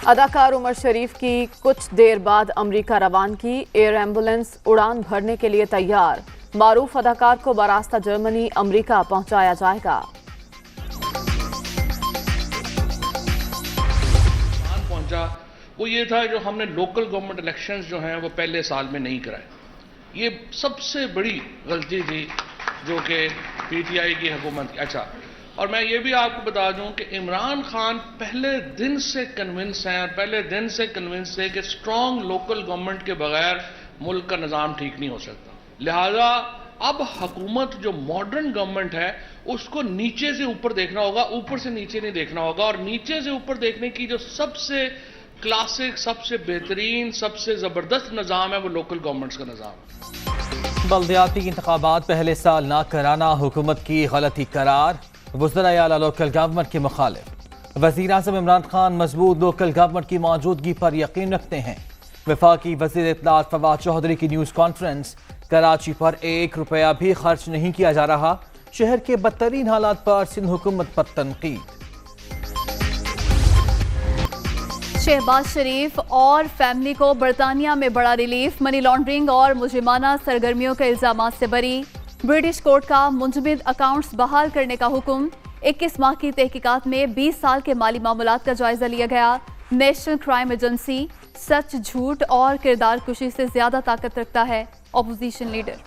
अदाकार उमर शरीफ की कुछ देर बाद अमेरिका रवानगी। एयर एम्बुलेंस उड़ान भरने के लिए तैयार। मारूफ अदाकार को बरास्ता जर्मनी अमेरिका पहुंचाया जाएगा। पहुंचा वो ये था जो हमने लोकल गवर्नमेंट इलेक्शंस जो हैं वो पहले साल में नहीं कराए। ये सबसे बड़ी गलती थी जो कि पीटीआई की हुकूमत की। अच्छा, और मैं ये भी आपको बता दूं कि इमरान खान पहले दिन से कन्विंस हैं और पहले दिन से कन्विंस थे कि स्ट्रांग लोकल गवर्नमेंट के बगैर मुल्क का निज़ाम ठीक नहीं हो सकता। लिहाजा अब हुकूमत जो मॉडर्न गवर्नमेंट है उसको नीचे से ऊपर देखना होगा, ऊपर से नीचे नहीं देखना होगा। और नीचे से ऊपर देखने की जो सबसे क्लासिक, सबसे बेहतरीन, सबसे ज़बरदस्त निज़ाम है वो लोकल गवर्नमेंट्स का निज़ाम है। बल्दियाती इंतखाबात पहले साल ना कराना हुकूमत की गलती करार। वज़राए आला लोकल गवर्नमेंट के मुखालिफ। वज़ीर आज़म इमरान खान मजबूत लोकल गवर्नमेंट की मौजूदगी पर यकीन रखते हैं। वफाकी वज़ीर इत्तलात फवाद चौधरी की न्यूज़ कॉन्फ्रेंस। कराची पर 1 रुपया भी खर्च नहीं किया जा रहा। शहर के बदतरीन हालात पर सिंध हुकूमत पर तनकीद। शहबाज शरीफ और फैमिली को बरतानिया में बड़ा रिलीफ। मनी लॉन्ड्रिंग और मुजरिमाना सरगर्मियों के इल्जामात से बरी। ब्रिटिश कोर्ट का मुंजमद अकाउंट्स बहाल करने का हुक्म। 21 माह की तहकीकात में 20 साल के माली मामलात का जायजा लिया गया। नेशनल क्राइम एजेंसी सच, झूठ और किरदार कुशी से ज्यादा ताकत रखता है। Opposition leader.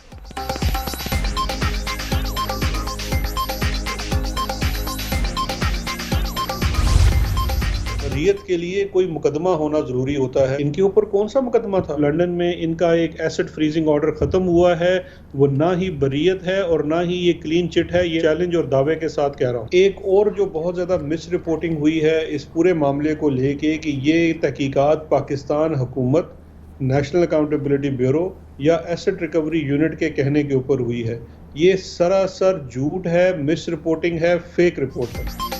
शरीयत के लिए कोई मुकदमा होना जरूरी होता है। इनके ऊपर कौन सा मुकदमा था? लंदन में इनका एक एसेट फ्रीजिंग ऑर्डर खत्म हुआ है। वो ना ही बरीयत है और ना ही ये क्लीन चिट है। ये चैलेंज और दावे के साथ कह रहा हूँ। एक और जो बहुत ज्यादा मिस रिपोर्टिंग हुई है इस पूरे मामले को लेके कि ये तहकीकात पाकिस्तान हुकूमत, नेशनल अकाउंटेबिलिटी ब्यूरो या एसेट रिकवरी यूनिट के कहने के ऊपर हुई है। ये सरासर झूठ है, मिस रिपोर्टिंग है, फेक रिपोर्ट है।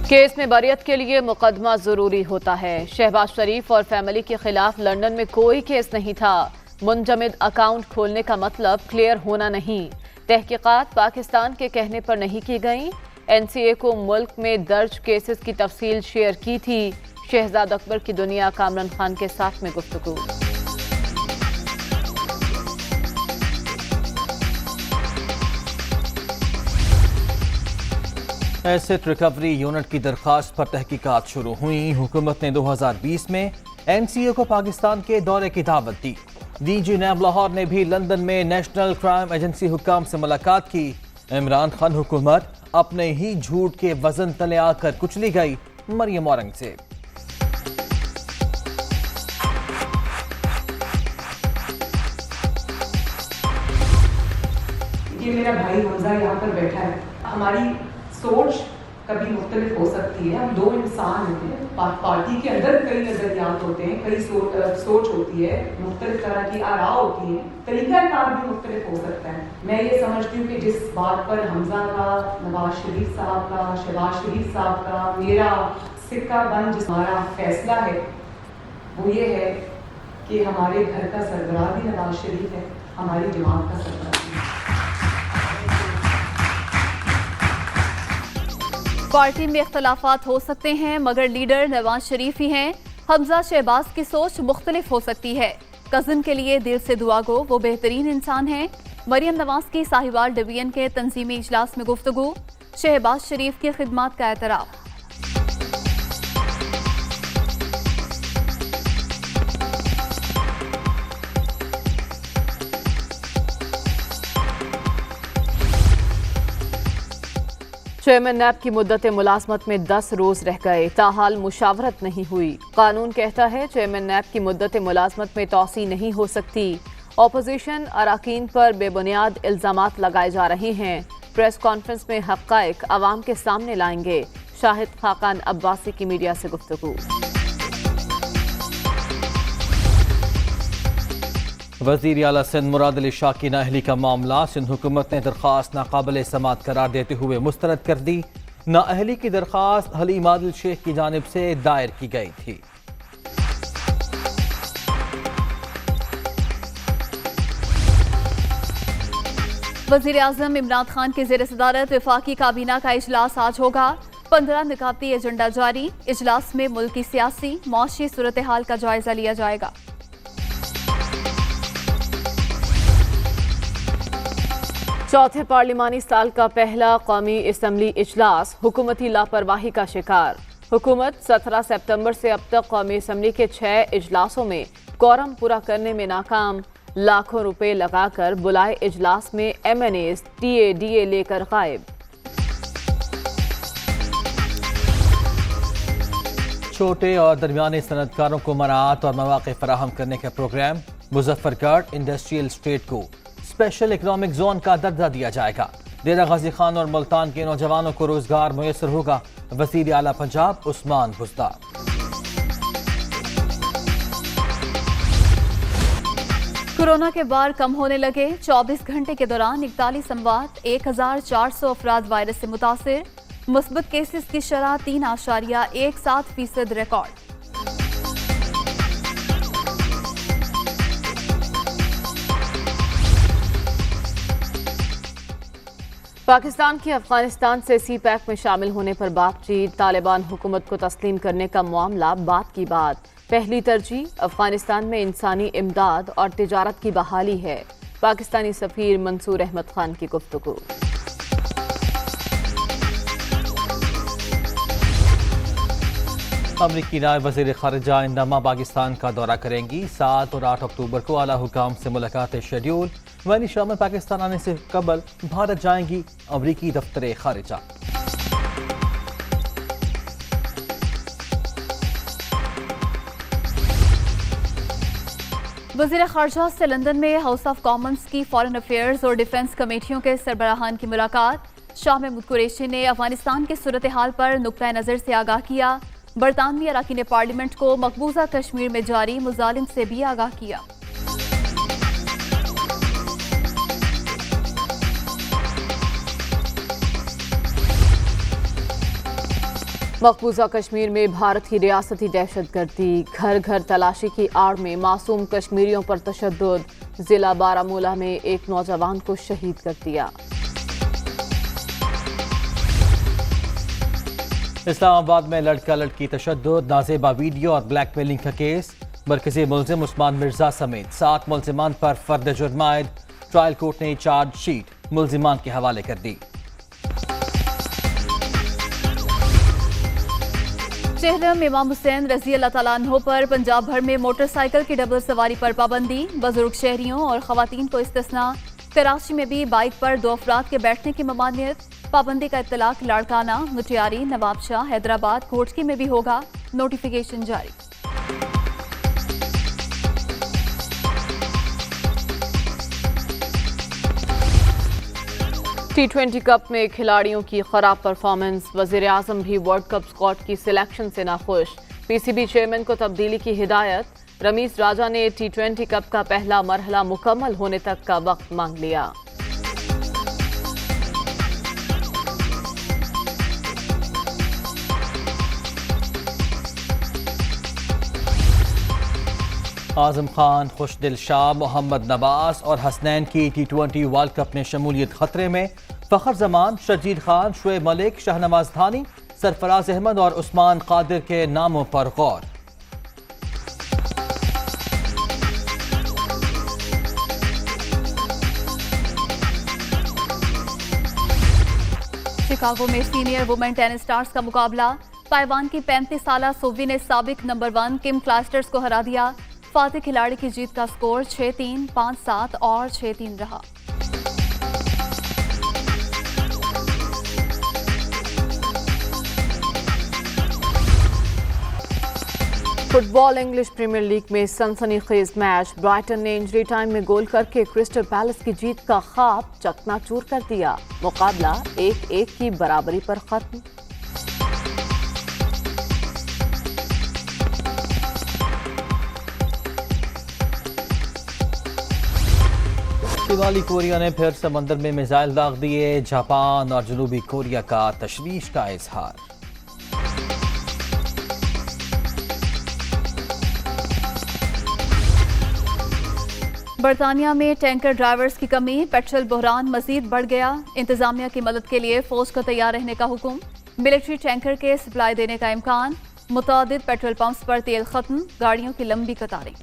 केस में बरियत के लिए मुकदमा जरूरी होता है। शहबाज शरीफ और फैमिली के खिलाफ लंदन में कोई केस नहीं था। मुंजमद अकाउंट खोलने का मतलब क्लियर होना नहीं। तहकीकात पाकिस्तान के कहने पर नहीं की गई। एनसीए को मुल्क में दर्ज केसेस की तफसील शेयर की थी। शहजाद अकबर की दुनिया कामरान खान के साथ में गुफ्तगू। एसेट रिकवरी यूनिट की दरखास्त पर तहकीकात शुरू हुई। हुकूमत ने 2020 में एनसीए को पाकिस्तान के दौरे की दावत दी। डीजी नैब लाहौर ने भी लंदन में नेशनल क्राइम एजेंसी हुक्काम से मुलाकात की। इमरान खान हुकूमत अपने ही झूठ के वजन तले आकर कुचली गई। मरियम औरंगजेब। ये मेरा भाई हमजा यहाँ पर बैठा है। हमारी सोच कभी मुख्तलिफ हो सकती है। हम दो इंसान होते हैं। पार्टी के अंदर कई नजरियात होते हैं, कई सोच होती है, मुख्तलिफ तरह की आरा होती है, तरीका कार भी मुख्तलिफ हो सकता है। मैं ये समझती हूँ कि जिस बात पर हमजा का, नवाज शरीफ साहब का, शहबाज शरीफ साहब का, मेरा सिक्का बंद जिस हमारा फैसला है वो ये है कि हमारे घर का सरबराह भी नवाज शरीफ है, हमारी जमात का सरबराह भी। पार्टी में इख्तलाफात हो सकते हैं मगर लीडर नवाज शरीफ ही हैं। हमजा शहबाज की सोच मुख्तलिफ हो सकती है। कज़न के लिए दिल से दुआ गो, वो बेहतरीन इंसान हैं। मरियम नवाज की साहिवाल डिवीजन के तंजीमी इजलास में गुफ्तगू। शहबाज शरीफ की खिदमात का एतराफ़। चेयरमैन नैब की मुद्दत मुलाजमत में 10 रोज रह गए, ताहाल मुशावरत नहीं हुई। कानून कहता है चेयरमैन नैब की मुद्दत मुलाजमत में तौसी नहीं हो सकती। अपोजिशन अराकीन पर बेबुनियाद इल्जामात लगाए जा रहे हैं। प्रेस कॉन्फ्रेंस में हक़ाइक़ अवाम के सामने लाएंगे। शाहिद खाकान अब्बासी की मीडिया से गुफ्तगू। वज़ीर आला सिंध मुराद अली शाह की नाअहली का मामला। सिंध हुकूमत ने दरख्वास्त नाकाबिल समात करार देते हुए मुस्तरद कर दी। नाअहली की दरख्वास्त हलीम आदिल शेख की जानिब से दायर की गई थी। वजीर आजम इमरान खान की ज़ेर सदारत वफाकी काबीना का इजलास आज होगा। 15 निकाती एजेंडा जारी। इजलास में मुल्क की सियासी मौशी सूरत हाल का जायजा लिया जाएगा। चौथे पार्लिमानी साल का पहला कौमी असम्बली इजलास हुकूमती लापरवाही का शिकार। हुकूमत 17 सितंबर से अब तक कौमी असम्बली के 6 इजलासों में कोरम पूरा करने में नाकाम। लाखों रुपए लगाकर बुलाए इजलास में MNAs TA लेकर गायब। छोटे और दरमियाने सनतकारों को मराहत और मौक़े फराहम करने का प्रोग्राम। मुजफ्फरगढ़ इंडस्ट्रियल स्टेट को स्पेशल इकनॉमिक जोन का दर्जा दिया जाएगा। डेरा गाजी खान और मुल्तान के नौजवानों को रोजगार मुयसर होगा। वज़ीर आला पंजाब उस्मान बुज़दार। कोरोना के बार कम होने लगे। 24 घंटे के दौरान 41 अमवात, 1400 अफराद वायरस से मुतासिर। मुस्बत केसेस की शरह 3.17% रिकॉर्ड। पाकिस्तान की अफगानिस्तान से CPEC में शामिल होने पर बातचीत। तालिबान हुकूमत को तस्लीम करने का मामला बात की बात। पहली तरजीह अफगानिस्तान में इंसानी इमदाद और तिजारत की बहाली है। पाकिस्तानी सफीर मंसूर अहमद खान की गुफ्तगू। अमरीकी नायब वज़ीर ख़ारिजा इंदमा पाकिस्तान का दौरा करेंगी। 7 और 8 अक्टूबर को आला हुकाम से मुलाकात शेड्यूल। वैनी शाह में पाकिस्तान आने से कबल भारत जाएंगी अमरीकी दफ्तर ख़ारिजा। वज़ीर ख़ारिजा से लंदन में हाउस ऑफ कॉमन्स की फॉरेन अफेयर्स और डिफेंस कमेटियों के सरबराहान की मुलाकात। शाह महमूद कुरैशी ने अफगानिस्तान की सूरत हाल पर नुक्ता नज़र से आगाह किया। बरतानवी अरकान पार्लियामेंट को मकबूजा कश्मीर में जारी मुजालिम से भी आगाह किया। मकबूजा कश्मीर में भारत की रियासती दहशतगर्दी। घर घर तलाशी की आड़ में मासूम कश्मीरियों पर तशद्दुद। जिला बारामूला में एक नौजवान को शहीद कर दिया। इस्लामाबाद में लड़का लड़की तशद्दुद, नाजेबा वीडियो और ब्लैकमेलिंग का केस। मरकजी मुल्जिम उस्मान मिर्जा समेत 7 मुल्जिमान पर फर्द जुर्म आयद। ट्रायल कोर्ट ने चार्जशीट मुल्जिमान के हवाले कर दी। चेहरम इमाम हुसैन रजी अल्लाह तआला अन्हो पर पंजाब भर में मोटरसाइकिल की डबल सवारी पर पाबंदी। बुजुर्ग शहरियों और खवातीन को इस्तिस्ना। कराची में भी बाइक पर 2 अफराद के बैठने की ममानियत। पाबंदी का इत्तलाक लाड़काना, मुटियारी, नवाबशाह, हैदराबाद, कोटकी में भी होगा। नोटिफिकेशन जारी। T20 कप में खिलाड़ियों की खराब परफॉर्मेंस। वजीर आजम भी वर्ल्ड कप स्क्वाड की सिलेक्शन से नाखुश। PCB चेयरमैन को तब्दीली की हिदायत। रमीज राजा ने T20 कप का पहला मरहला मुकम्मल होने तक का वक्त मांग लिया। आजम खान, खुशदिल शाह, मोहम्मद नवाज और हसनैन की T20 वर्ल्ड कप में शमूलियत खतरे में। फखर जमान, शर्जील खान, शुएब मलिक, शाहनवाज थानी, सरफराज अहमद और उस्मान कादिर के नामों पर गौर। शिकागो में सीनियर वुमेन टेनिस स्टार्स का मुकाबला। ताइवान की 35 साला सोवी ने साबिक नंबर 1 किम क्लाइस्टर्स को हरा दिया। फातिह खिलाड़ी की जीत का स्कोर 6-3, 5-7 और 6-3 रहा। फुटबॉल इंग्लिश प्रीमियर लीग में सनसनीखेज मैच। ब्राइटन ने इंजरी टाइम में गोल करके क्रिस्टल पैलेस की जीत का ख्वाब चकनाचूर कर दिया। मुकाबला 1-1 की बराबरी पर खत्म। शिमाली कोरिया ने फिर समंदर में मिसाइल दाग दिए। जापान और जनूबी कोरिया का तशवीश का इजहार। बरतानिया में टैंकर ड्राइवर्स की कमी, पेट्रोल बहरान मजीद बढ़ गया। इंतजामिया की मदद के लिए फौज को तैयार रहने का हुक्म। मिलिट्री टैंकर के सप्लाई देने का इम्कान। मुतादिद पेट्रोल पंप्स पर तेल खत्म, गाड़ियों की लंबी कतारें।